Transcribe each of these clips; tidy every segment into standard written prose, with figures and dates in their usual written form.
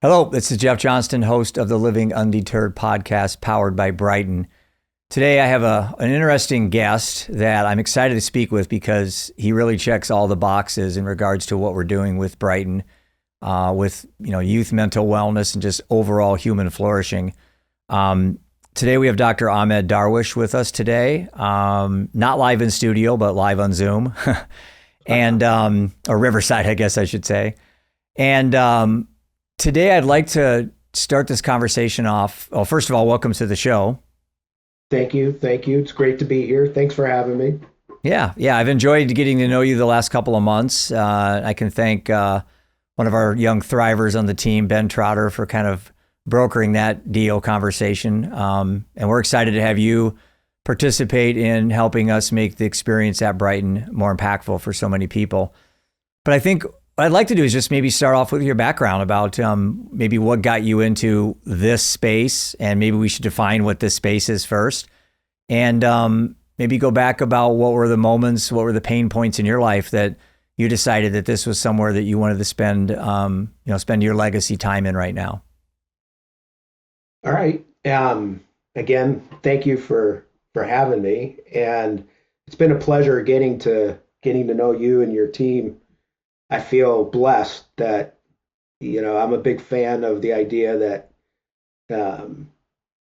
Hello, this is Jeff Johnston, host of the Living Undeterred podcast powered by Brightn. Today I have an interesting guest that I'm excited to speak with because he really checks all the boxes in regards to what we're doing with Brightn, with youth mental wellness and just overall human flourishing. Today we have Dr. Ahmed Darwish with us today, not live in studio, but live on Zoom, and or Riverside, I guess I should say. And today I'd like to start this conversation off. Well, first of all, welcome to the show. Thank you. It's great to be here. Thanks for having me. Yeah. I've enjoyed getting to know you the last couple of months. I can thank one of our young thrivers on the team, Ben Trotter, for kind of brokering that deal conversation. And we're excited to have you participate in helping us make the experience at Brightn more impactful for so many people. But I think what I'd like to do is just maybe start off with your background about maybe what got you into this space, and maybe we should define what this space is first, and maybe go back about what were the moments, what were the pain points in your life that you decided that this was somewhere that you wanted to spend your legacy time in right now. All right. Again, thank you for having me, and it's been a pleasure getting to know you and your team. I feel blessed that, I'm a big fan of the idea that,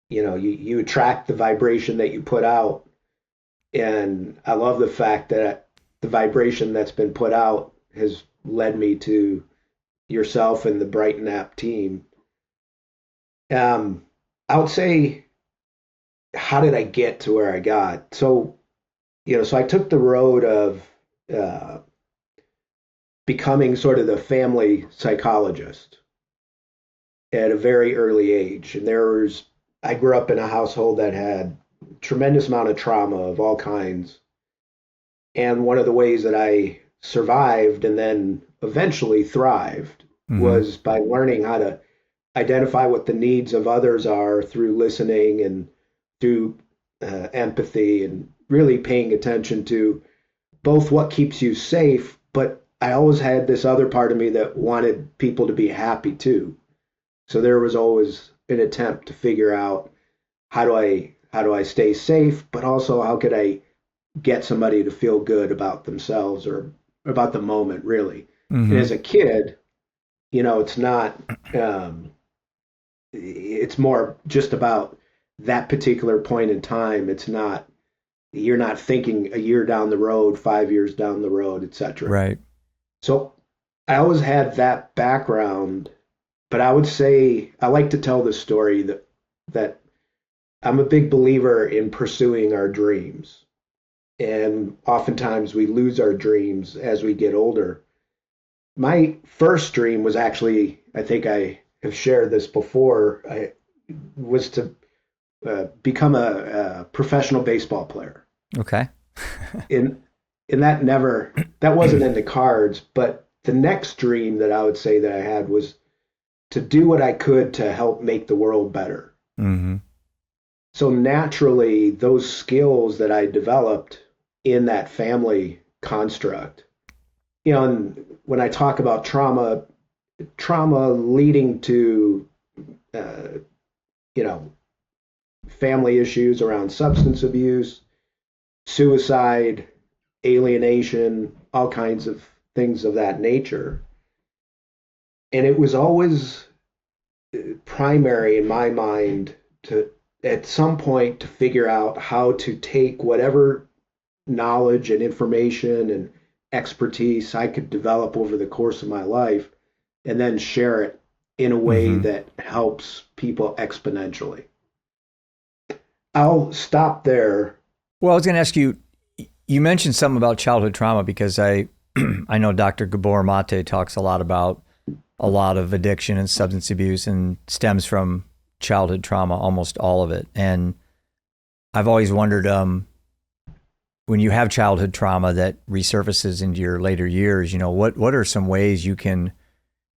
you attract the vibration that you put out. And I love the fact that the vibration that's been put out has led me to yourself and the Brightn app team. I would say, how did I get to where I got? So I took the road of, becoming sort of the family psychologist at a very early age. And I grew up in a household that had a tremendous amount of trauma of all kinds. And one of the ways that I survived and then eventually thrived was by learning how to identify what the needs of others are through listening and through empathy, and really paying attention to both what keeps you safe, but I always had this other part of me that wanted people to be happy too. So there was always an attempt to figure out how do I stay safe, but also how could I get somebody to feel good about themselves or about the moment, really. And as a kid, it's not, it's more just about that particular point in time. It's not, you're not thinking a year down the road, 5 years down the road, etc. Right. So I always had that background, but I would say I like to tell the story that I'm a big believer in pursuing our dreams. And oftentimes we lose our dreams as we get older. My first dream was actually, I think I have shared this before, was to become a professional baseball player. Okay. And that wasn't in the cards, but the next dream that I would say that I had was to do what I could to help make the world better. So naturally, those skills that I developed in that family construct, and when I talk about trauma leading to, family issues around substance abuse, suicide, alienation, all kinds of things of that nature. And it was always primary in my mind to, at some point, to figure out how to take whatever knowledge and information and expertise I could develop over the course of my life and then share it in a way that helps people exponentially. I'll stop there. Well, I was going to ask you, you mentioned something about childhood trauma because I know Dr. Gabor Mate talks a lot about a lot of addiction and substance abuse and stems from childhood trauma, almost all of it. And I've always wondered, when you have childhood trauma that resurfaces into your later years, what are some ways you can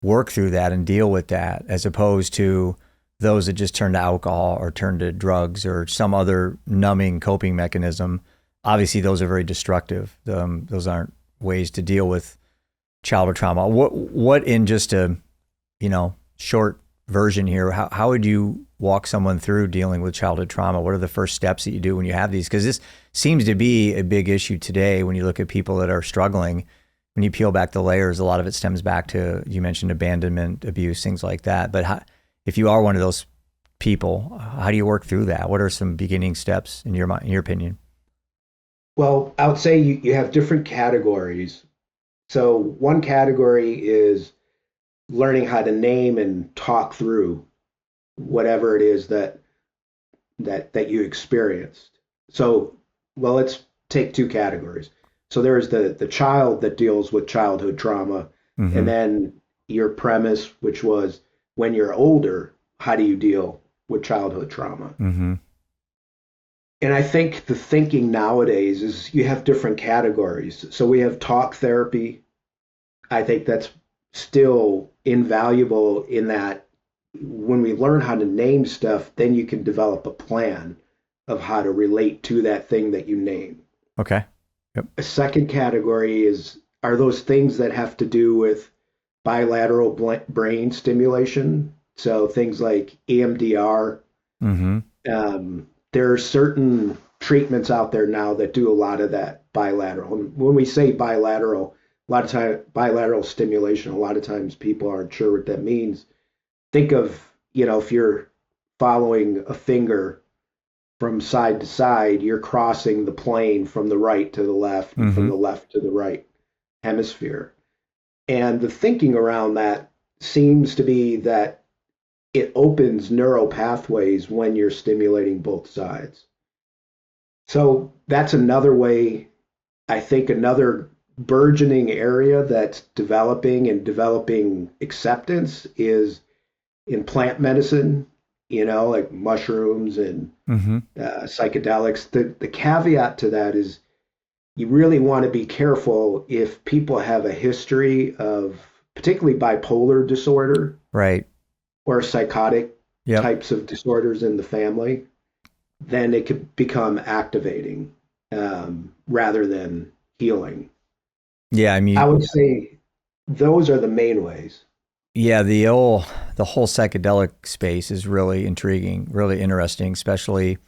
work through that and deal with that, as opposed to those that just turn to alcohol or turn to drugs or some other numbing coping mechanism? Obviously, those are very destructive. Those aren't ways to deal with childhood trauma. What in just a, short version here, how would you walk someone through dealing with childhood trauma? What are the first steps that you do when you have these? Because this seems to be a big issue today when you look at people that are struggling. When you peel back the layers, a lot of it stems back to, you mentioned abandonment, abuse, things like that. But if you are one of those people, how do you work through that? What are some beginning steps in your opinion? Well, I would say you have different categories. So one category is learning how to name and talk through whatever it is that you experienced. So, well, let's take two categories. So there is the child that deals with childhood trauma, and then your premise, which was when you're older, how do you deal with childhood trauma? And I think the thinking nowadays is you have different categories. So we have talk therapy. I think that's still invaluable in that when we learn how to name stuff, then you can develop a plan of how to relate to that thing that you name. Okay. Yep. A second category are those things that have to do with bilateral brain stimulation. So things like EMDR. There are certain treatments out there now that do a lot of that bilateral. And when we say bilateral, a lot of time bilateral stimulation, a lot of times people aren't sure what that means. Think of, if you're following a finger from side to side, you're crossing the plane from the right to the left, and from the left to the right hemisphere. And the thinking around that seems to be that it opens neural pathways when you're stimulating both sides. So that's another way, I think another burgeoning area that's developing acceptance is in plant medicine, like mushrooms and psychedelics. The caveat to that is you really want to be careful if people have a history of particularly bipolar disorder. Right. Or psychotic types of disorders in the family, then it could become activating rather than healing. Yeah, I mean, I would say those are the main ways. Yeah, the whole psychedelic space is really intriguing, really interesting. Especially,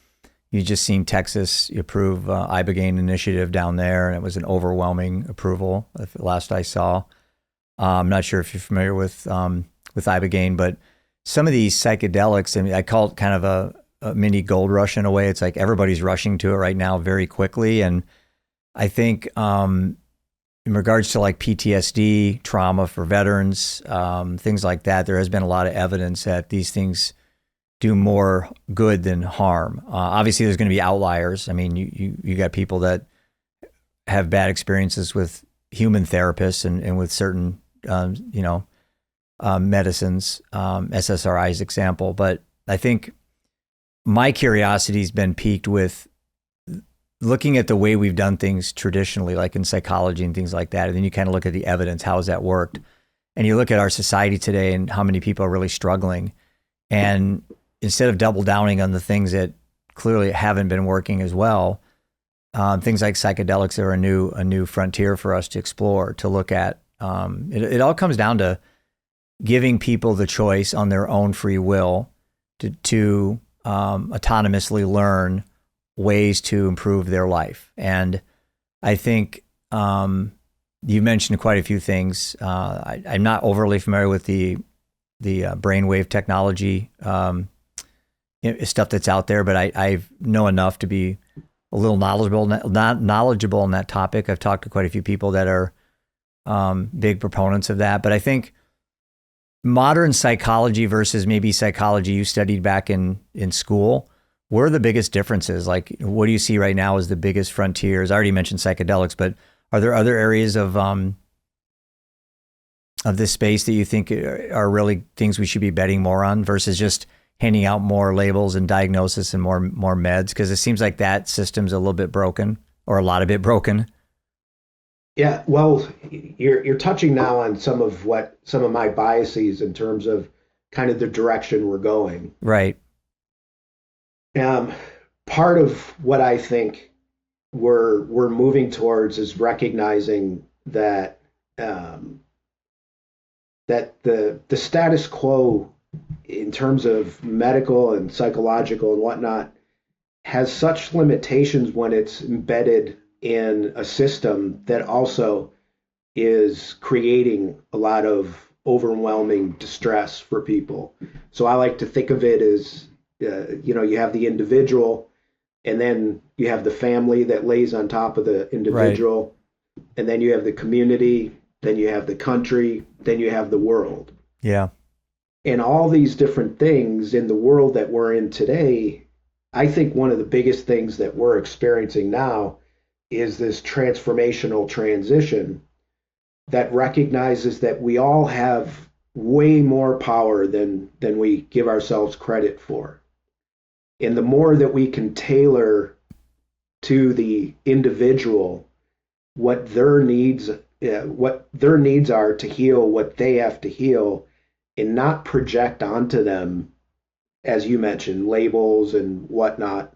you just seen Texas approve Ibogaine initiative down there, and it was an overwhelming approval. Last I saw, I'm not sure if you're familiar with Ibogaine, but some of these psychedelics, I mean, I call it kind of a mini gold rush in a way. It's like everybody's rushing to it right now very quickly. And I think in regards to like PTSD, trauma for veterans, things like that, there has been a lot of evidence that these things do more good than harm. Obviously, there's going to be outliers. I mean, you got people that have bad experiences with human therapists and with certain, medicines, SSRI's example. But I think my curiosity has been piqued with looking at the way we've done things traditionally, like in psychology and things like that. And then you kind of look at the evidence, how has that worked? And you look at our society today and how many people are really struggling. And instead of double downing on the things that clearly haven't been working as well, things like psychedelics are a new frontier for us to explore, to look at. It all comes down to giving people the choice on their own free will to autonomously learn ways to improve their life. And I think you mentioned quite a few things. I'm not overly familiar with the brainwave technology stuff that's out there, but I know enough to be a little knowledgeable on that topic. I've talked to quite a few people that are big proponents of that. But I think modern psychology versus maybe psychology you studied back in school, what are the biggest differences? Like, what do you see right now as the biggest frontiers? I already mentioned psychedelics, but are there other areas of this space that you think are really things we should be betting more on versus just handing out more labels and diagnosis and more meds? Because it seems like that system's a little bit broken, or a lot of it broken. Yeah, well, you're touching now on some of my biases in terms of kind of the direction we're going. Right. Part of what I think we're moving towards is recognizing that that the status quo in terms of medical and psychological and whatnot, has such limitations when it's embedded in a system that also is creating a lot of overwhelming distress for people. So I like to think of it as, you have the individual, and then you have the family that lays on top of the individual, right. And then you have the community, then you have the country, then you have the world. Yeah. And all these different things in the world that we're in today, I think one of the biggest things that we're experiencing now is this transformational transition that recognizes that we all have way more power than we give ourselves credit for. And the more that we can tailor to the individual what their needs are to heal what they have to heal, and not project onto them, as you mentioned, labels and whatnot.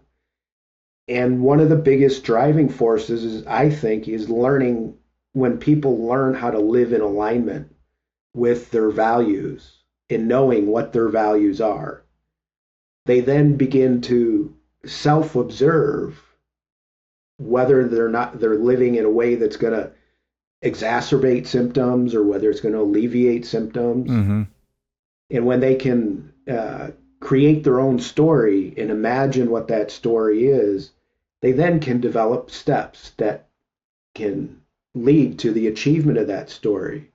And one of the biggest driving forces is learning, when people learn how to live in alignment with their values and knowing what their values are, they then begin to self-observe whether they're living in a way that's going to exacerbate symptoms or whether it's going to alleviate symptoms. Mm-hmm. And when they can create their own story and imagine what that story is, they then can develop steps that can lead to the achievement of that story.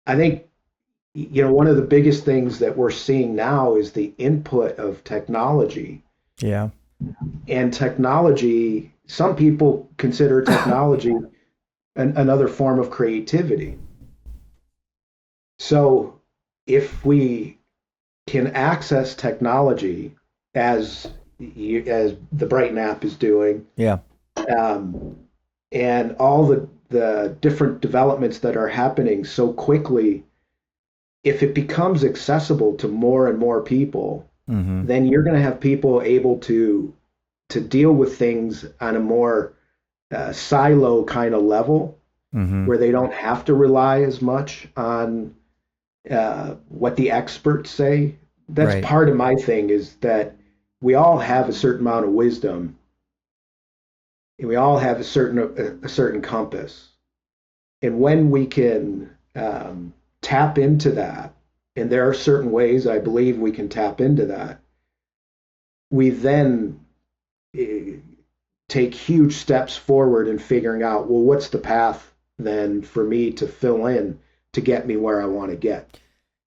I think, one of the biggest things that we're seeing now is the input of technology. Yeah. And technology, some people consider technology another form of creativity. So if we can access technology as the Brightn app is doing, yeah, and all the different developments that are happening so quickly, if it becomes accessible to more and more people, mm-hmm. then you're going to have people able to deal with things on a more silo kind of level, mm-hmm. where they don't have to rely as much on what the experts say. That's right. Part of my thing is that we all have a certain amount of wisdom, and we all have a certain compass. And when we can tap into that, and there are certain ways I believe we can tap into that, we then take huge steps forward in figuring out, well, what's the path then for me to fill in to get me where I want to get.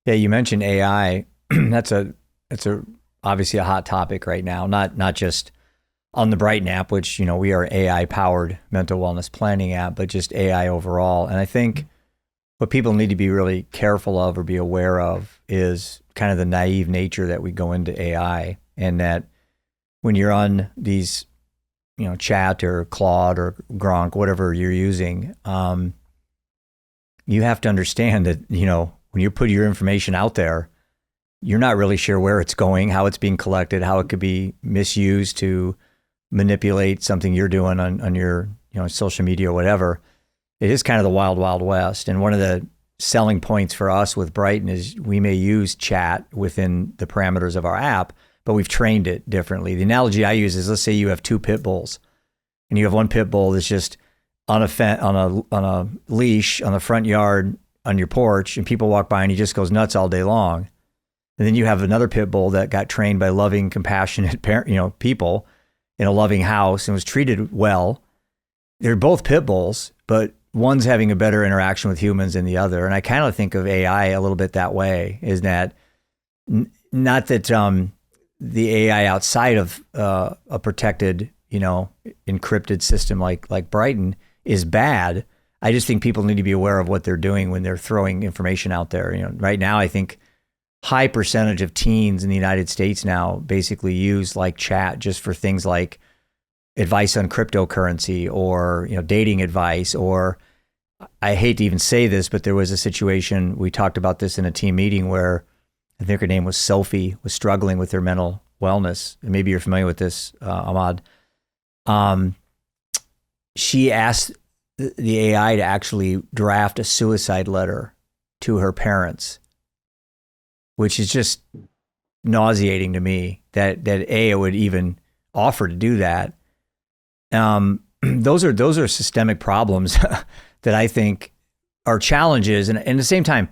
Yeah, you mentioned AI. That's obviously a hot topic right now, not just on the Brightn app, which, we are AI powered mental wellness planning app, but just AI overall. And I think what people need to be really careful of or be aware of is kind of the naive nature that we go into AI, and that when you're on these, Chat or Claude or Gronk, whatever you're using, you have to understand that, when you put your information out there, you're not really sure where it's going, how it's being collected, how it could be misused to manipulate something you're doing on your, social media or whatever. It is kind of the wild, wild west. And one of the selling points for us with Brightn is we may use chat within the parameters of our app, but we've trained it differently. The analogy I use is, let's say you have two pit bulls, and you have one pit bull that's just on a leash on the front yard on your porch, and people walk by and he just goes nuts all day long. And then you have another pit bull that got trained by loving, compassionate people in a loving house and was treated well. They're both pit bulls, but one's having a better interaction with humans than the other. And I kind of think of AI a little bit that way, is that not that the AI outside of a protected, encrypted system like Brightn is bad. I just think people need to be aware of what they're doing when they're throwing information out there. Right now, I think high percentage of teens in the United States now basically use like chat just for things like advice on cryptocurrency or, dating advice. Or I hate to even say this, but there was a situation, we talked about this in a team meeting, where I think her name was Sophie, was struggling with her mental wellness. And maybe you're familiar with this, Ahmad. She asked the AI to actually draft a suicide letter to her parents, which is just nauseating to me that AI would even offer to do that. Those are systemic problems that I think are challenges, and at the same time,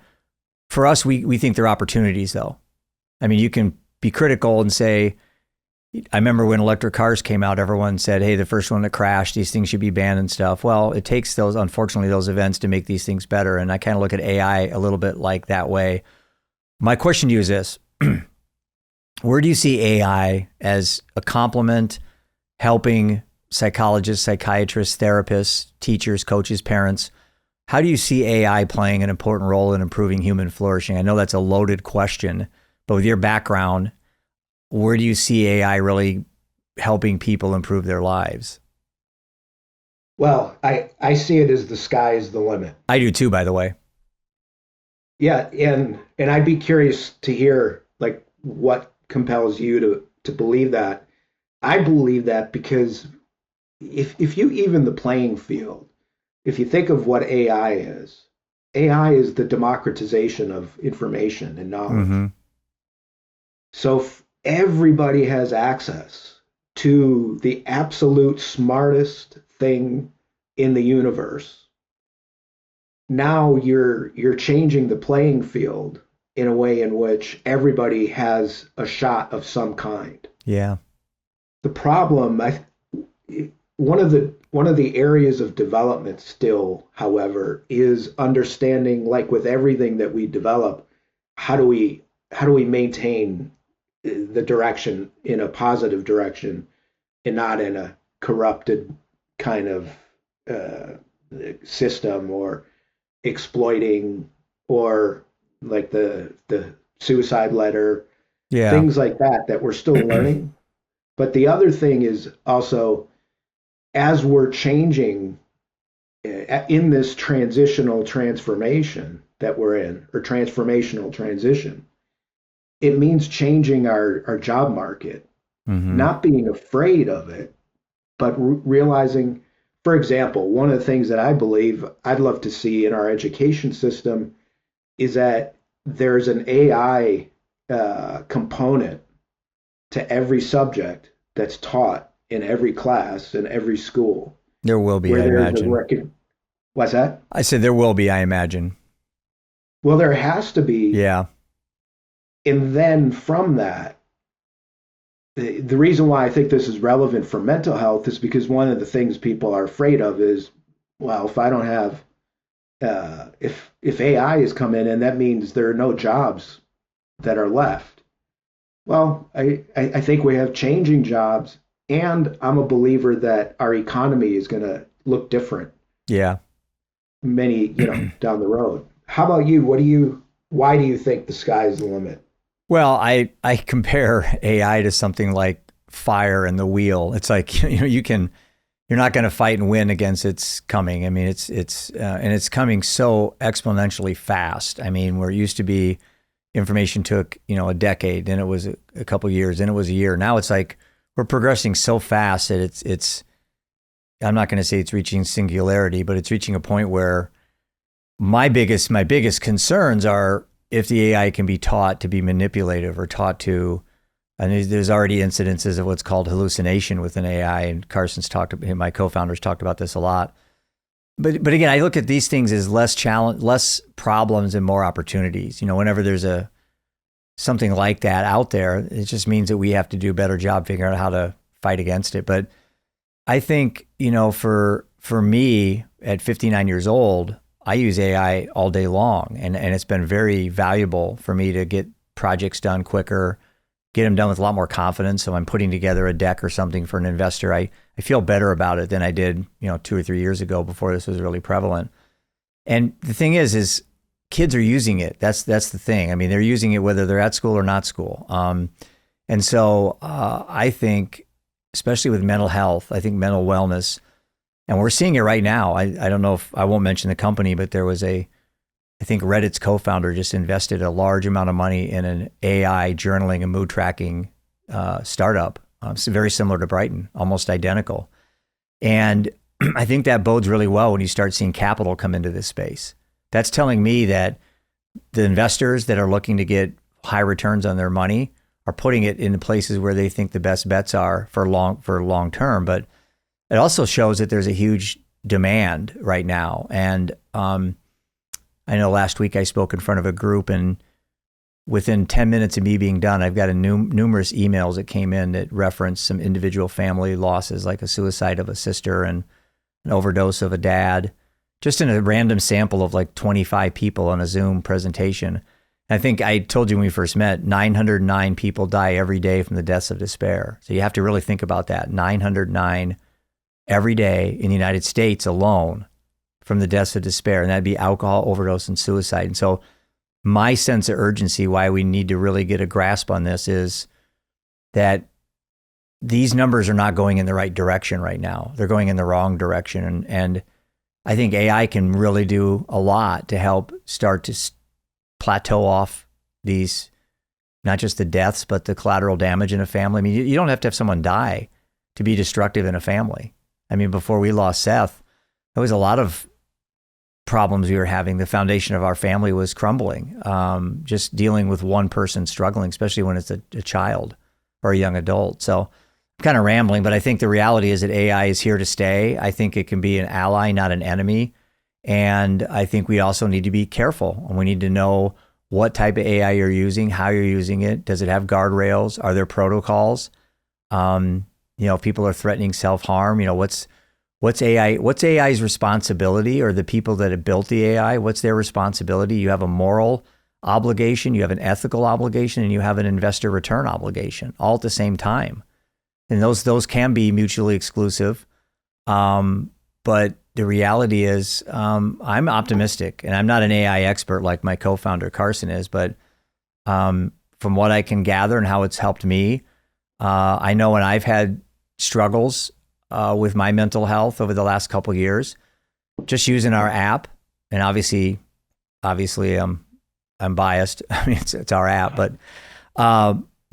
for us, we think they're opportunities. Though, I mean, you can be critical and say, I remember when electric cars came out, everyone said, hey, the first one that crashed, these things should be banned and stuff. Well, it takes unfortunately, those events to make these things better. And I kind of look at AI a little bit like that way. My question to you is this. Where do you see AI as a complement, helping psychologists, psychiatrists, therapists, teachers, coaches, parents? How do you see AI playing an important role in improving human flourishing? I know that's a loaded question, but with your background, where do you see AI really helping people improve their lives? Well, I see it as the sky is the limit. I do too, by the way. Yeah, and I'd be curious to hear like what compels you to believe that. I believe that because if you even the playing field, if you think of what AI is the democratization of information and knowledge. Mm-hmm. So if everybody has access to the absolute smartest thing in the universe, now you're changing the playing field in a way in which everybody has a shot of some kind. Yeah. The problem, one of the areas of development still, however, is understanding, like with everything that we develop, how do we maintain the direction in a positive direction and not in a corrupted kind of system, or exploiting, or like the suicide letter, things like that we're still learning. But the other thing is also, as we're changing in this transitional transformation that we're in, or transformational transition, it means changing our job market, not being afraid of it, but realizing, for example, one of the things that I believe I'd love to see in our education system is that there's an AI component to every subject that's taught in every class in every school. There will be, I imagine. What's that? I said there will be, I imagine. Well, there has to be. Yeah. And then from that, the reason why I think this is relevant for mental health is because one of the things people are afraid of is, well, if I don't have, if AI has come in, and that means there are no jobs that are left. Well, I think we have changing jobs, and I'm a believer that our economy is going to look different. Yeah. Many, down the road. How about you? Why do you think the sky is the limit? Well, I compare AI to something like fire and the wheel. It's like, you're not going to fight and win against its coming. I mean, and it's coming so exponentially fast. I mean, where it used to be information took, a decade, then it was a couple of years, then it was a year. Now it's like we're progressing so fast that it's I'm not going to say it's reaching singularity, but it's reaching a point where my biggest concerns are if the AI can be taught to be manipulative, or taught to, and there's already incidences of what's called hallucination with an AI, and my co-founders talked about this a lot. But again, I look at these things as less problems and more opportunities. Whenever there's something like that out there, it just means that we have to do a better job figuring out how to fight against it. But I think, for me at 59 years old, I use AI all day long, and it's been very valuable for me to get projects done quicker, get them done with a lot more confidence. So I'm putting together a deck or something for an investor, I feel better about it than I did, 2 or 3 years ago before this was really prevalent. And the thing is kids are using it. That's the thing. I mean, they're using it whether they're at school or not school. And so I think, especially with mental health, I think mental wellness, and we're seeing it right now. I don't know if, I won't mention the company, but there was I think Reddit's co-founder just invested a large amount of money in an AI journaling and mood tracking startup. It's very similar to Brightn, almost identical. And I think that bodes really well when you start seeing capital come into this space. That's telling me that the investors that are looking to get high returns on their money are putting it in the places where they think the best bets are for long term. But it also shows that there's a huge demand right now. And I know last week I spoke in front of a group, and within 10 minutes of me being done, I've got numerous emails that came in that reference some individual family losses, like a suicide of a sister and an overdose of a dad, just in a random sample of like 25 people on a Zoom presentation. I think I told you when we first met, 909 people die every day from the deaths of despair. So you have to really think about that. 909 every day in the United States alone from the deaths of despair. And that'd be alcohol, overdose, and suicide. And so my sense of urgency, why we need to really get a grasp on this, is that these numbers are not going in the right direction right now. They're going in the wrong direction. And I think AI can really do a lot to help start to plateau off these, not just the deaths, but the collateral damage in a family. I mean, you don't have to have someone die to be destructive in a family. I mean, before we lost Seth, there was a lot of problems we were having. The foundation of our family was crumbling. Just dealing with one person struggling, especially when it's a child or a young adult. So I'm kind of rambling, but I think the reality is that AI is here to stay. I think it can be an ally, not an enemy. And I think we also need to be careful, and we need to know what type of AI you're using, how you're using it. Does it have guardrails? Are there protocols? If people are threatening self-harm, what's AI's responsibility, or the people that have built the AI, what's their responsibility? You have a moral obligation, you have an ethical obligation, and you have an investor return obligation all at the same time. And those can be mutually exclusive. But the reality is, I'm optimistic, and I'm not an AI expert like my co-founder Carson is, but from what I can gather and how it's helped me, I know when I've had struggles with my mental health over the last couple of years, just using our app, and obviously I'm biased. I mean, it's our app, but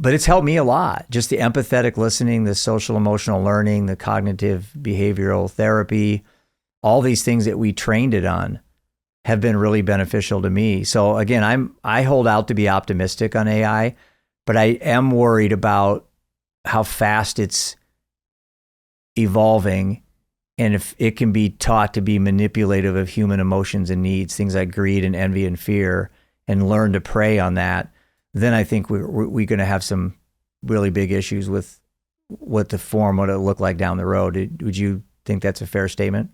it's helped me a lot. Just the empathetic listening, the social emotional learning, the cognitive behavioral therapy, all these things that we trained it on have been really beneficial to me. So again, I hold out to be optimistic on AI, but I am worried about how fast it's evolving, and if it can be taught to be manipulative of human emotions and needs, things like greed and envy and fear, and learn to prey on that, then I think we're going to have some really big issues with what it'll look like down the road. Would you think that's a fair statement?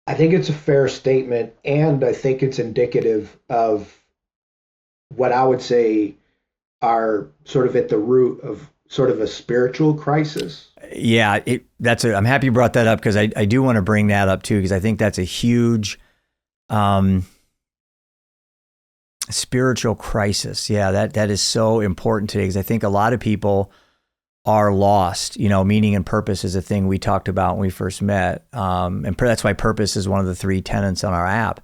I think it's a fair statement, and I think it's indicative of what I would say are sort of at the root of sort of a spiritual crisis. Yeah, I'm happy you brought that up, because I do want to bring that up too, because I think that's a huge spiritual crisis. Yeah, that is so important today, because I think a lot of people are lost. Meaning and purpose is a thing we talked about when we first met, and that's why purpose is one of the 3 tenets on our app.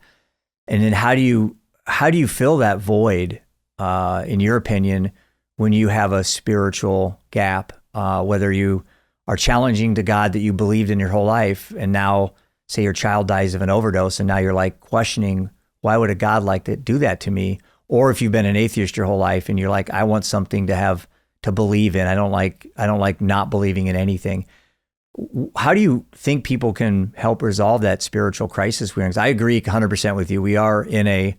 And then how do you fill that void, in your opinion, when you have a spiritual gap, whether you are challenging to God that you believed in your whole life, and now say your child dies of an overdose, and now you're like questioning, why would a God like to do that to me? Or if you've been an atheist your whole life and you're like, I want something to believe in. I don't like not believing in anything. How do you think people can help resolve that spiritual crisis we're in? 'Cause I agree 100% with you. We are in a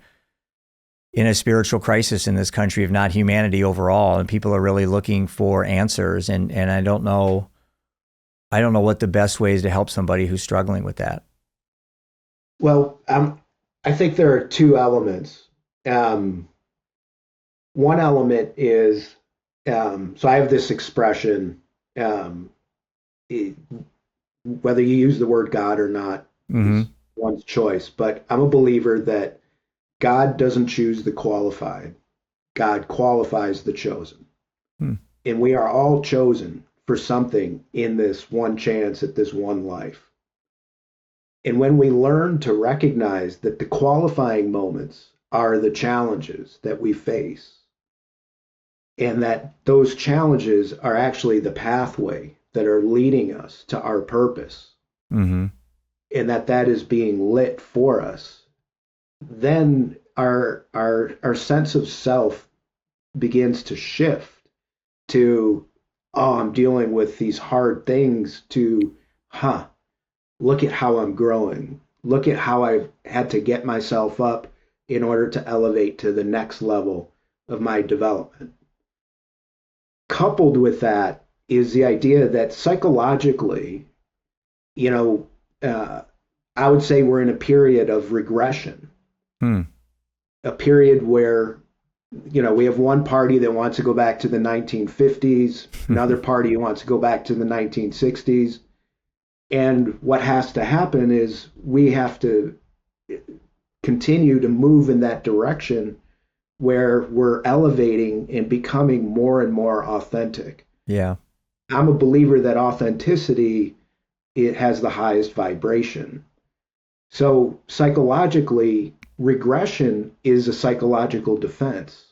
spiritual crisis in this country, if not humanity overall, and people are really looking for answers. And I don't know what the best way is to help somebody who's struggling with that. Well, I think there are 2 elements. One element is, so I have this expression, whether you use the word God or not, is one's choice, but I'm a believer that God doesn't choose the qualified. God qualifies the chosen. And we are all chosen for something in this one chance at this one life. And when we learn to recognize that the qualifying moments are the challenges that we face, and that those challenges are actually the pathway that are leading us to our purpose, and that is being lit for us, then our sense of self begins to shift. to, oh, I'm dealing with these hard things, to, look at how I'm growing. Look at how I've had to get myself up in order to elevate to the next level of my development. Coupled with that is the idea that psychologically, you know, I would say we're in a period of regression, a period where, we have one party that wants to go back to the 1950s, another party who wants to go back to the 1960s. And what has to happen is we have to continue to move in that direction where we're elevating and becoming more and more authentic. Yeah. I'm a believer that authenticity, it has the highest vibration. So psychologically, regression is a psychological defense.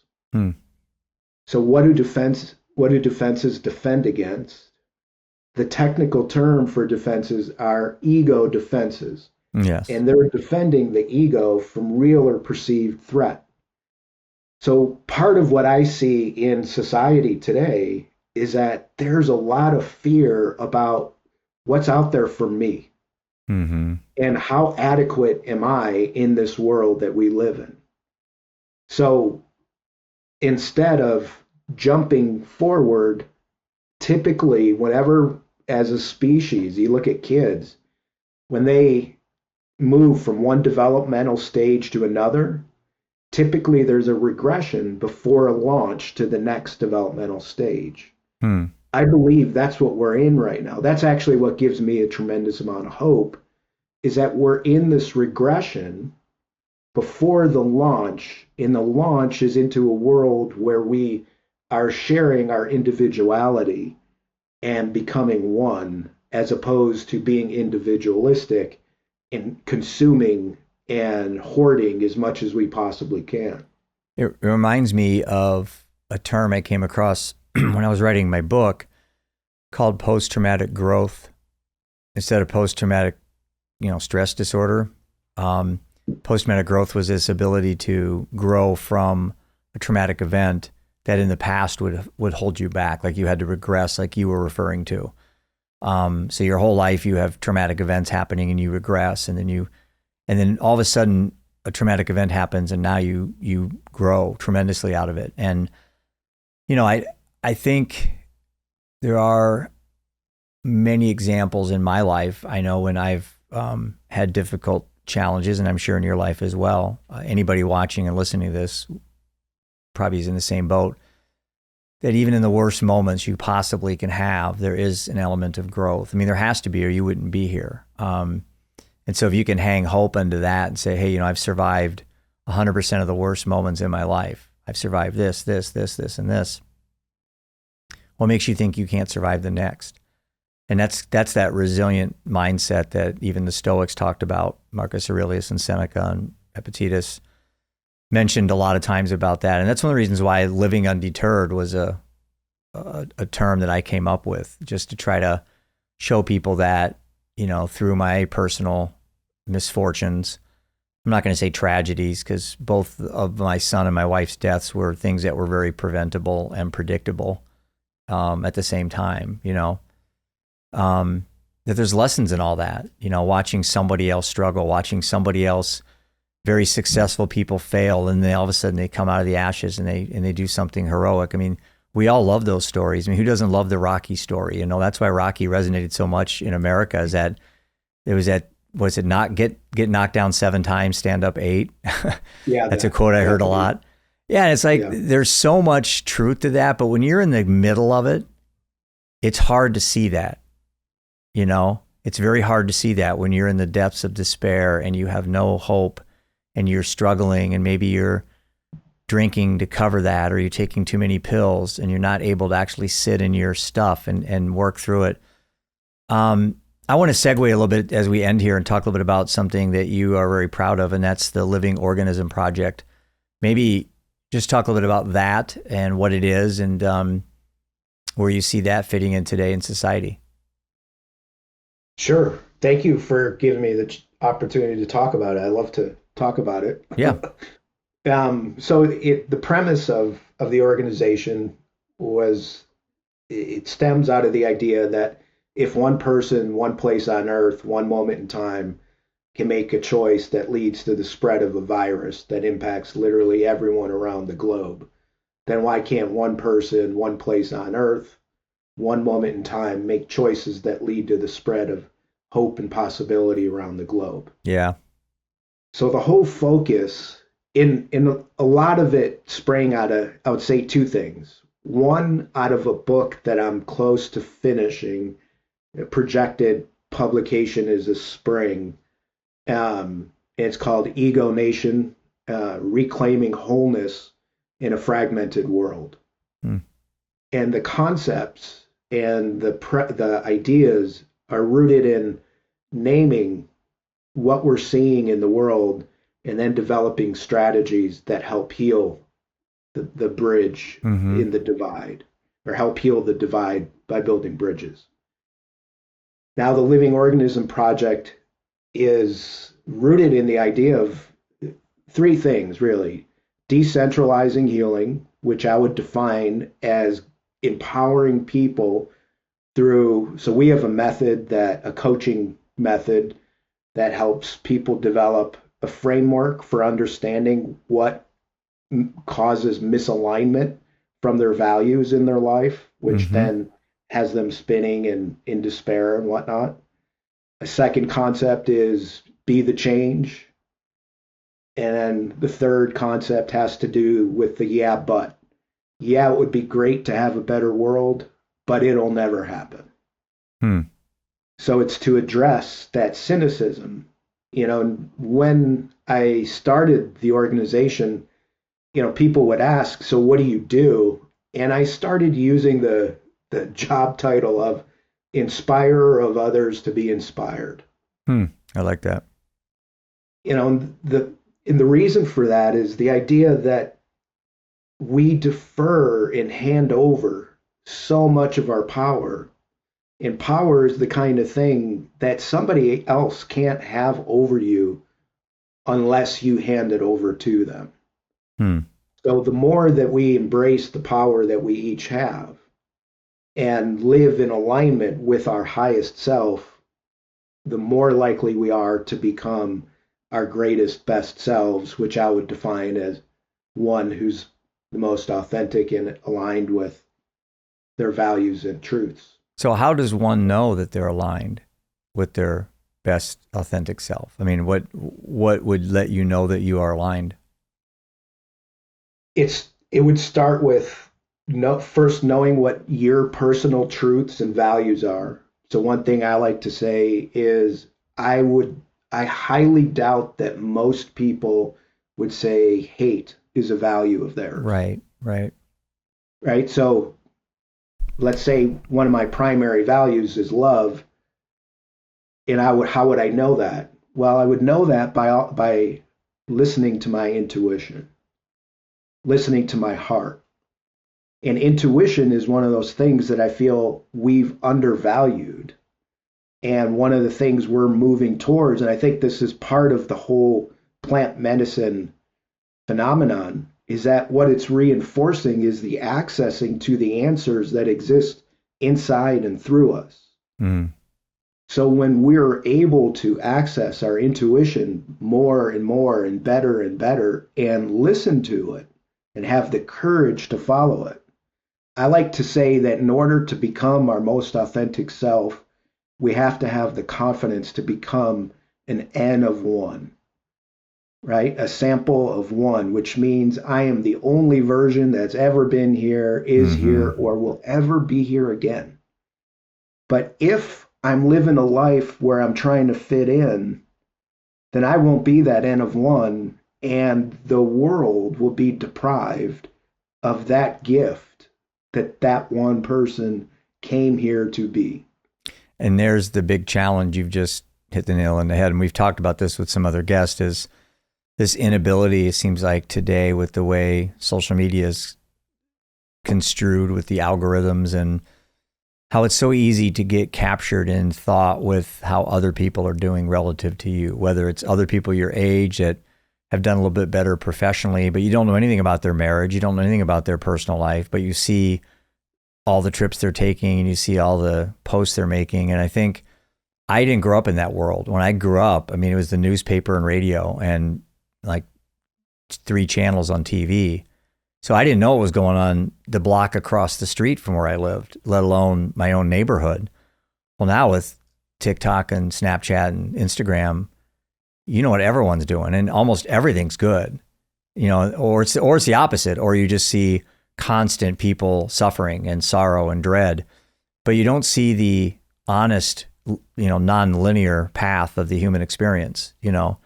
So what do defenses defend against? The technical term for defenses are ego defenses. Yes. And they're defending the ego from real or perceived threat. So part of what I see in society today is that there's a lot of fear about what's out there for me. And how adequate am I in this world that we live in? So instead of jumping forward, typically, whenever as a species, you look at kids, when they move from one developmental stage to another, typically there's a regression before a launch to the next developmental stage. I believe that's what we're in right now. That's actually what gives me a tremendous amount of hope, is that we're in this regression before the launch, and the launch is into a world where we are sharing our individuality and becoming one, as opposed to being individualistic and consuming and hoarding as much as we possibly can. It reminds me of a term I came across when I was writing my book called post-traumatic growth instead of post-traumatic, stress disorder. Post-traumatic growth was this ability to grow from a traumatic event that in the past would hold you back, like you had to regress, like you were referring to. So your whole life you have traumatic events happening and you regress, and then all of a sudden a traumatic event happens and now you grow tremendously out of it. And I think there are many examples in my life. I know when I've had difficult challenges, and I'm sure in your life as well. Anybody watching and listening to this probably is in the same boat, that even in the worst moments you possibly can have, there is an element of growth. I mean, there has to be, or you wouldn't be here. And so if you can hang hope into that and say, hey, I've survived 100% of the worst moments in my life. I've survived this, and this. What makes you think you can't survive the next? And that's that resilient mindset that even the Stoics talked about. Marcus Aurelius and Seneca and Epictetus mentioned a lot of times about that. And that's one of the reasons why living undeterred was a term that I came up with, just to try to show people that, through my personal misfortunes, I'm not going to say tragedies, because both of my son and my wife's deaths were things that were very preventable and predictable at the same time, that there's lessons in all that, watching somebody else struggle, watching somebody else, very successful people fail, and all of a sudden they come out of the ashes and they do something heroic. I mean, we all love those stories. I mean, who doesn't love the Rocky story? That's why Rocky resonated so much in America, is that it was not get knocked down 7 times, stand up 8. Yeah, that's a quote I heard a lot. Yeah, and it's like, there's so much truth to that, but when you're in the middle of it, it's hard to see that. It's very hard to see that when you're in the depths of despair and you have no hope and you're struggling, and maybe you're drinking to cover that, or you're taking too many pills and you're not able to actually sit in your stuff and work through it. I want to segue a little bit as we end here and talk a little bit about something that you are very proud of, and that's the Living Organism Project. Maybe just talk a little bit about that and what it is, and where you see that fitting in today in society. Sure. Thank you for giving me the opportunity to talk about it. I love to talk about it. Yeah. So the premise of the organization was it stems out of the idea that if one person, one place on earth, one moment in time can make a choice that leads to the spread of a virus that impacts literally everyone around the globe, then why can't one person, one place on earth, one moment in time make choices that lead to the spread of hope and possibility around the globe? Yeah. So the whole focus in a lot of it sprang out of, I would say, two things. One, out of a book that I'm close to finishing, projected publication is this spring. It's called Ego Nation, Reclaiming Wholeness in a Fragmented World. And the concepts and the ideas are rooted in naming what we're seeing in the world and then developing strategies that help heal the bridge in the divide, or help heal the divide by building bridges. Now, the Living Organism Project is rooted in the idea of three things, really. Decentralizing healing, which I would define as empowering people through, so we have a coaching method that helps people develop a framework for understanding what causes misalignment from their values in their life, which then has them spinning and in despair and whatnot. A second concept is be the change. And then the third concept has to do with the yeah, but. Yeah, it would be great to have a better world, but it'll never happen. So it's to address that cynicism. When I started the organization, people would ask, so what do you do? And I started using the job title of inspirer of others to be inspired. I like that. And the reason for that is the idea that we defer and hand over so much of our power. And power is the kind of thing that somebody else can't have over you unless you hand it over to them. So the more that we embrace the power that we each have and live in alignment with our highest self, the more likely we are to become our greatest, best selves, which I would define as one who's the most authentic and aligned with their values and truths. So how does one know that they're aligned with their best authentic self? I mean, what would let you know that you are aligned? It would start with first knowing what your personal truths and values are. So one thing I like to say is I highly doubt that most people would say hate is a value of theirs. Right. So let's say one of my primary values is love. And how would I know that? Well, I would know that by listening to my intuition, listening to my heart. And intuition is one of those things that I feel we've undervalued. And one of the things we're moving towards, and I think this is part of the whole plant medicine phenomenon, is that what it's reinforcing is the accessing to the answers that exist inside and through us. So when we're able to access our intuition more and more and better and listen to it and have the courage to follow it, I like to say that in order to become our most authentic self, we have to have the confidence to become an N of one. Right? A sample of one, which means I am the only version that's ever been here, is here, or will ever be here again. But if I'm living a life where I'm trying to fit in, then I won't be that N of one, and the world will be deprived of that gift that one person came here to be. And there's the big challenge. You've just hit the nail on the head. And we've talked about this with some other guests, is this inability, it seems like today, with the way social media is construed with the algorithms and how it's so easy to get captured in thought with how other people are doing relative to you, whether it's other people your age that have done a little bit better professionally, but you don't know anything about their marriage, you don't know anything about their personal life, but you see all the trips they're taking and you see all the posts they're making. And I think I didn't grow up in that world. When I grew up, I mean, it was the newspaper and radio and like 3 channels on TV. So I didn't know what was going on the block across the street from where I lived, let alone my own neighborhood. Well, now with TikTok and Snapchat and Instagram, you know what everyone's doing and almost everything's good, you know, or it's the opposite, or you just see constant people suffering and sorrow and dread, but you don't see the honest, you know, non-linear path of the human experience, you know,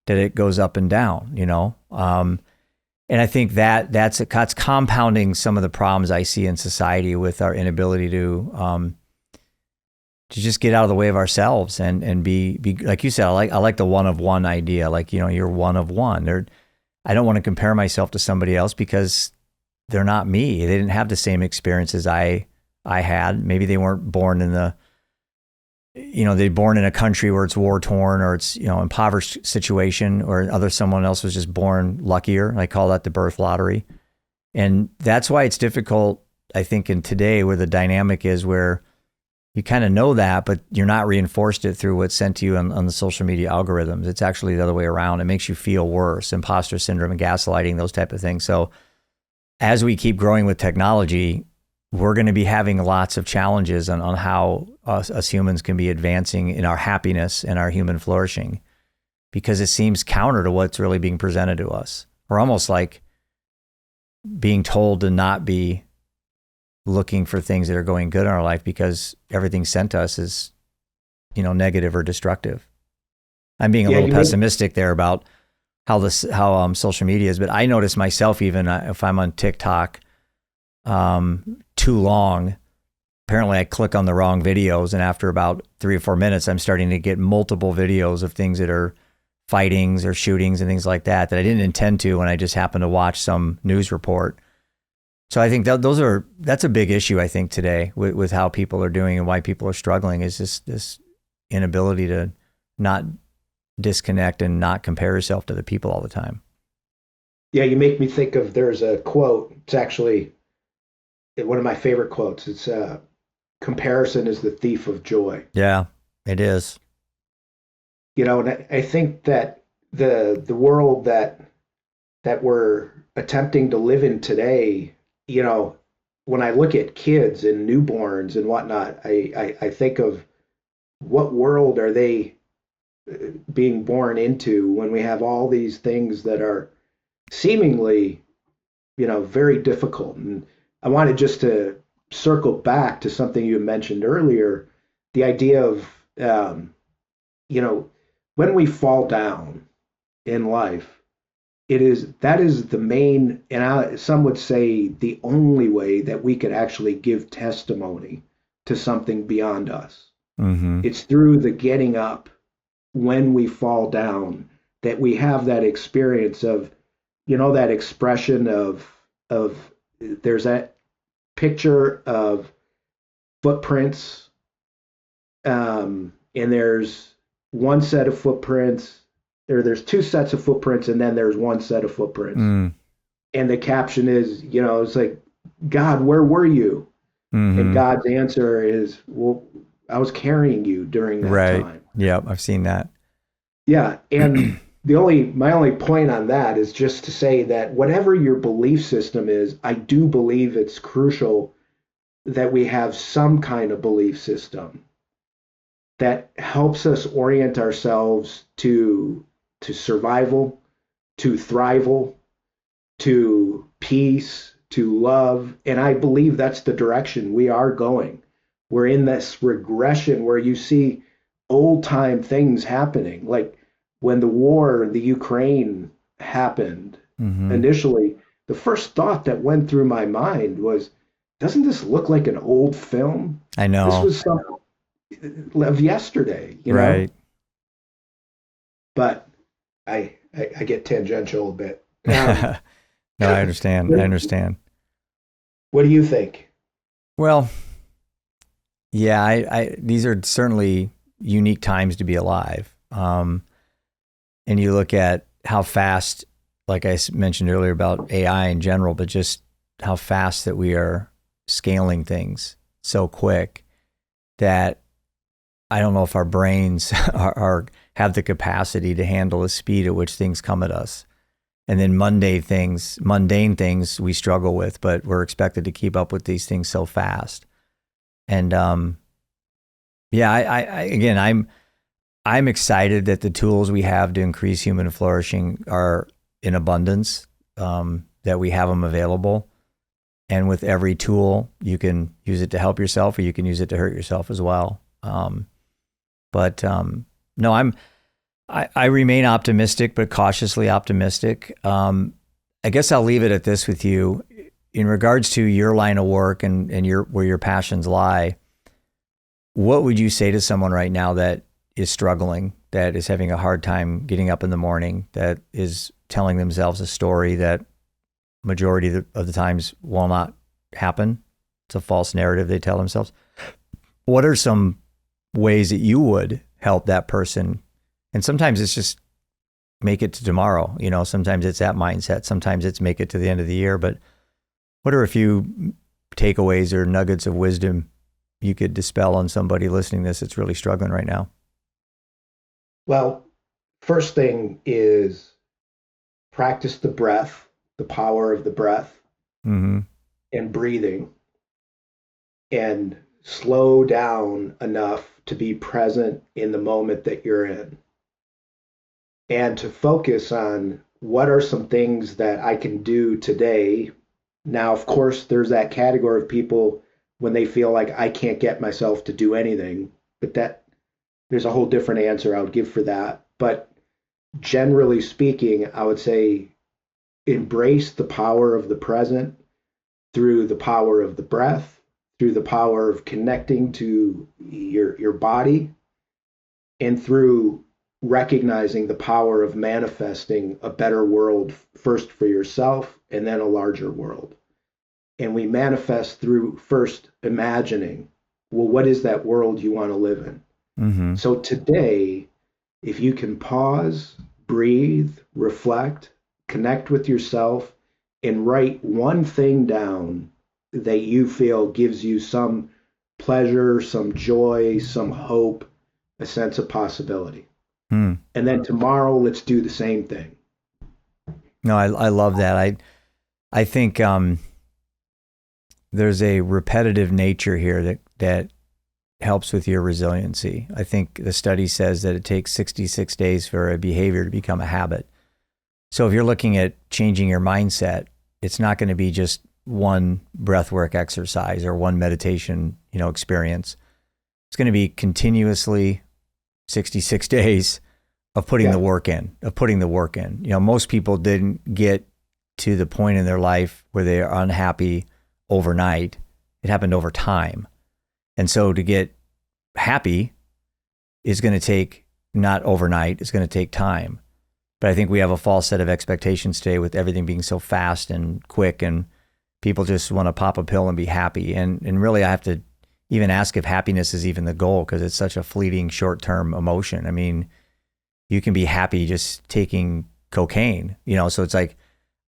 that it goes up and down, you know. And I think that's compounding some of the problems I see in society with our inability to just get out of the way of ourselves and be like you said. I like the one of one idea. Like, you know, you're one of one. I don't want to compare myself to somebody else because they're not me. They didn't have the same experiences I had. Maybe they weren't born in they're born in a country where it's war torn or it's, you know, impoverished situation, or someone else was just born luckier. I call that the birth lottery. And that's why it's difficult, I think, in today where the dynamic is where you kind of know that, but you're not reinforced it through what's sent to you on the social media algorithms. It's actually the other way around. It makes you feel worse, imposter syndrome and gaslighting, those type of things. So as we keep growing with technology, we're going to be having lots of challenges on how us humans can be advancing in our happiness and our human flourishing, because it seems counter to what's really being presented to us. We're almost like being told to not be looking for things that are going good in our life because everything sent to us is, you know, negative or destructive. I'm being a little pessimistic there about how social media is, but I notice myself, even if I'm on TikTok too long, apparently I click on the wrong videos, and after about 3 or 4 minutes, I'm starting to get multiple videos of things that are fightings or shootings and things like that I didn't intend to when I just happened to watch some news report. So I think that's a big issue, I think, today with how people are doing and why people are struggling, is just this inability to not disconnect and not compare yourself to the people all the time. Yeah, you make me think of, there's a quote. It's actually one of my favorite quotes. It's comparison is the thief of joy. Yeah, it is. You know, and I think that the world that we're attempting to live in today, you know, when I look at kids and newborns and whatnot, I think of what world are they being born into when we have all these things that are seemingly, you know, very difficult. And I wanted just to circle back to something you mentioned earlier, the idea of, you know, when we fall down in life, that is the main, and some would say the only way that we could actually give testimony to something beyond us. Mm-hmm. It's through the getting up when we fall down that we have that experience of, you know, that expression of there's that picture of footprints, and there's one set of footprints, there's 2 sets of footprints, and then there's one set of footprints. And the caption is, you know, it's like, God, where were you? Mm-hmm. And God's answer is, well, I was carrying you during that time. Yeah, I've seen that. Yeah, and my only point on that is just to say that whatever your belief system is, I do believe it's crucial that we have some kind of belief system that helps us orient ourselves to survival, to thrival, to peace, to love. And I believe that's the direction we are going. We're in this regression where you see old time things happening. Like when the war in the Ukraine happened, initially, the first thought that went through my mind was, doesn't this look like an old film? I know. This was something of yesterday, you know? Right. But I get tangential a bit. No, I understand. What do you think? Well, yeah, these are certainly unique times to be alive. And you look at how fast, like I mentioned earlier about AI in general, but just how fast that we are scaling things so quick that I don't know if our brains have the capacity to handle the speed at which things come at us. And then mundane things we struggle with, but we're expected to keep up with these things so fast. And I'm excited that the tools we have to increase human flourishing are in abundance, that we have them available. And with every tool, you can use it to help yourself, or you can use it to hurt yourself as well. No, I remain optimistic, but cautiously optimistic. I guess I'll leave it at this with you. In regards to your line of work and where your passions lie, what would you say to someone right now that is struggling, that is having a hard time getting up in the morning, that is telling themselves a story that majority of the times will not happen? It's a false narrative they tell themselves. What are some ways that you would help that person? And sometimes it's just make it to tomorrow. Sometimes it's that mindset. Sometimes it's make it to the end of the year. But what are a few takeaways or nuggets of wisdom you could dispel on somebody listening to this that's really struggling right now? Well, first thing is practice the breath, the power of the breath, and breathing, and slow down enough to be present in the moment that you're in, and to focus on what are some things that I can do today. Now, of course, there's that category of people when they feel like I can't get myself to do anything, but there's a whole different answer I would give for that. But generally speaking, I would say embrace the power of the present through the power of the breath, through the power of connecting to your body, and through recognizing the power of manifesting a better world, first for yourself and then a larger world. And we manifest through first imagining, well, what is that world you want to live in? So today, if you can pause, breathe, reflect, connect with yourself, and write one thing down that you feel gives you some pleasure, some joy, some hope, a sense of possibility. And then tomorrow, let's do the same thing. No, I love that. I think there's a repetitive nature here that helps with your resiliency. I think the study says that it takes 66 days for a behavior to become a habit. So if you're looking at changing your mindset, it's not going to be just one breathwork exercise or one meditation, experience. It's going to be continuously 66 days of putting the work in, most people didn't get to the point in their life where they are unhappy overnight. It happened over time. And so to get happy is going to take, not overnight, it's going to take time. But I think we have a false set of expectations today with everything being so fast and quick, and people just want to pop a pill and be happy. And really I have to even ask if happiness is even the goal, because it's such a fleeting short-term emotion. I mean, you can be happy just taking cocaine, so it's like,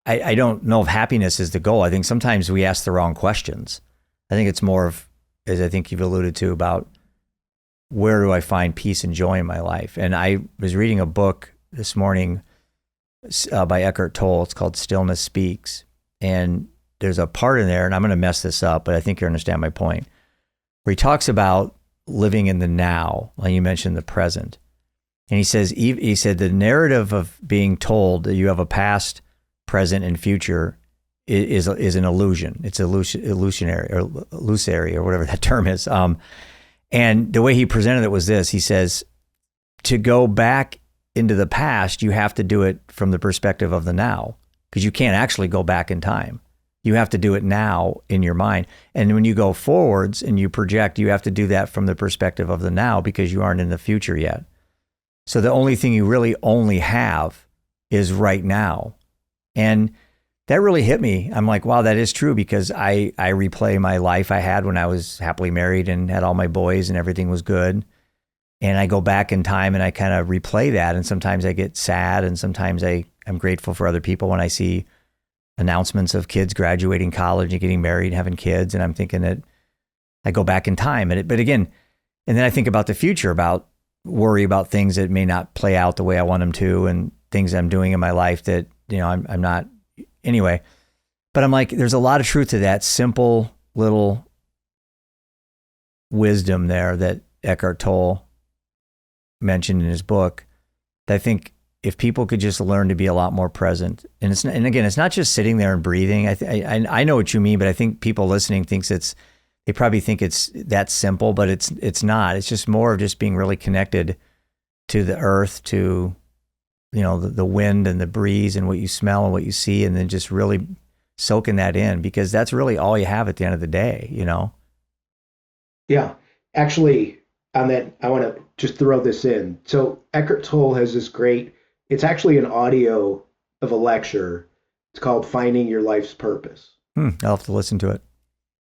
I don't know if happiness is the goal. I think sometimes we ask the wrong questions. I think it's more of, as I think you've alluded to, about where do I find peace and joy in my life? And I was reading a book this morning by Eckhart Tolle. It's called Stillness Speaks. And there's a part in there, and I'm going to mess this up, but I think you understand my point, where he talks about living in the now, like you mentioned the present. And he said the narrative of being told that you have a past, present, and future is an illusion. It's illusionary or illusory or whatever that term is. And the way he presented it was this. He says, to go back into the past, you have to do it from the perspective of the now, because you can't actually go back in time. You have to do it now in your mind. And when you go forwards and you project, you have to do that from the perspective of the now, because you aren't in the future yet. So the only thing you really only have is right now. And that really hit me. I'm like, wow, that is true, because I replay my life I had when I was happily married and had all my boys and everything was good. And I go back in time and I kind of replay that. And sometimes I get sad, and sometimes I'm grateful for other people when I see announcements of kids graduating college and getting married and having kids. And I'm thinking that I go back in time. But again, and then I think about the future, about worry about things that may not play out the way I want them to, and things I'm doing in my life that, I'm not anyway. But I'm like, there's a lot of truth to that simple little wisdom there that Eckhart Tolle mentioned in his book, that I think if people could just learn to be a lot more present, and again, it's not just sitting there and breathing. I know what you mean, but I think people listening they probably think it's that simple, but it's not. It's just more of just being really connected to the earth, to the wind and the breeze and what you smell and what you see, and then just really soaking that in, because that's really all you have at the end of the day, Yeah, actually, on that, I want to just throw this in. So Eckhart Tolle has this great, it's actually an audio of a lecture. It's called Finding Your Life's Purpose. I'll have to listen to it.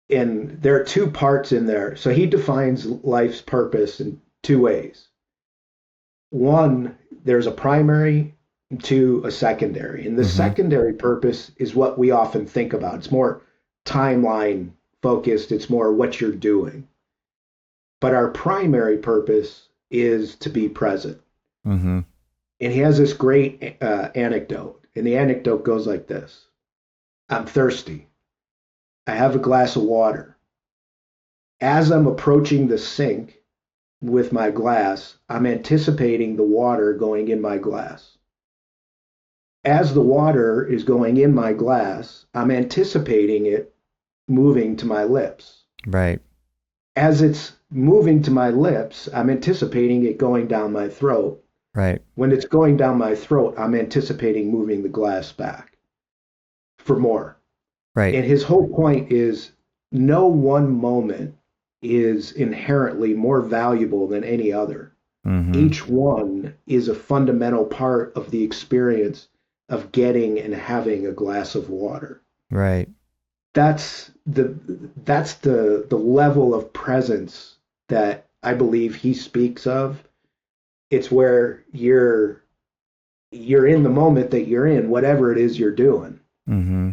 And there are two parts in there. So he defines life's purpose in two ways. One, there's a primary, and two, a secondary. And the secondary purpose is what we often think about. It's more timeline focused. It's more what you're doing. But our primary purpose is to be present. Mm-hmm. And he has this great anecdote. And the anecdote goes like this. I'm thirsty. I have a glass of water. As I'm approaching the sink with my glass, I'm anticipating the water going in my glass. As the water is going in my glass, I'm anticipating it moving to my lips. Right. As it's moving to my lips, I'm anticipating it going down my throat. Right. When it's going down my throat, I'm anticipating moving the glass back for more. Right. And his whole point is no one moment is inherently more valuable than any other. Mm-hmm. Each one is a fundamental part of the experience of getting and having a glass of water. Right. That's the level of presence that I believe he speaks of. It's where you're in the moment that you're in, whatever it is you're doing. Mm-hmm.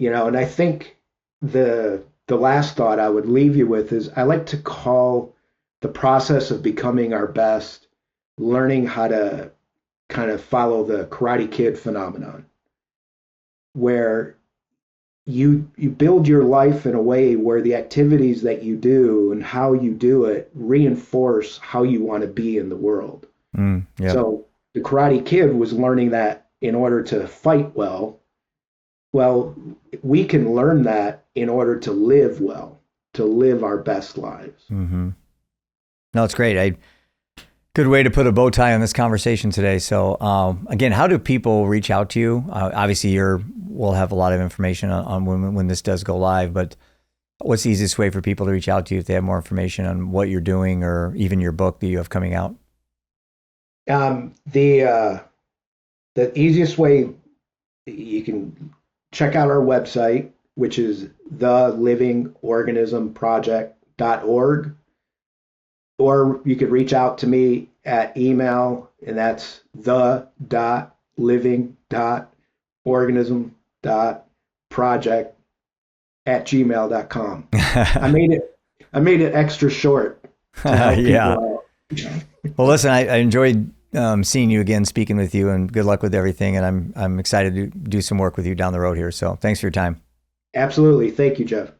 And I think the last thought I would leave you with is I like to call the process of becoming our best learning how to kind of follow the Karate Kid phenomenon, where you build your life in a way where the activities that you do and how you do it reinforce how you want to be in the world. Yep. So the Karate Kid was learning that in order to fight well. Well, we can learn that in order to live well, to live our best lives. Mm-hmm. No, it's great. Good way to put a bow tie on this conversation today. So again, how do people reach out to you? Obviously, we'll have a lot of information on when this does go live, but what's the easiest way for people to reach out to you if they have more information on what you're doing or even your book that you have coming out? The easiest way, you can check out our website, which is thelivingorganismproject.org, or you could reach out to me at email, and that's the.living.organism.project@gmail.com. I made it extra short to help people out. Well, listen, I enjoyed seeing you again, speaking with you, and good luck with everything. And I'm excited to do some work with you down the road here. So thanks for your time. Absolutely. Thank you, Jeff.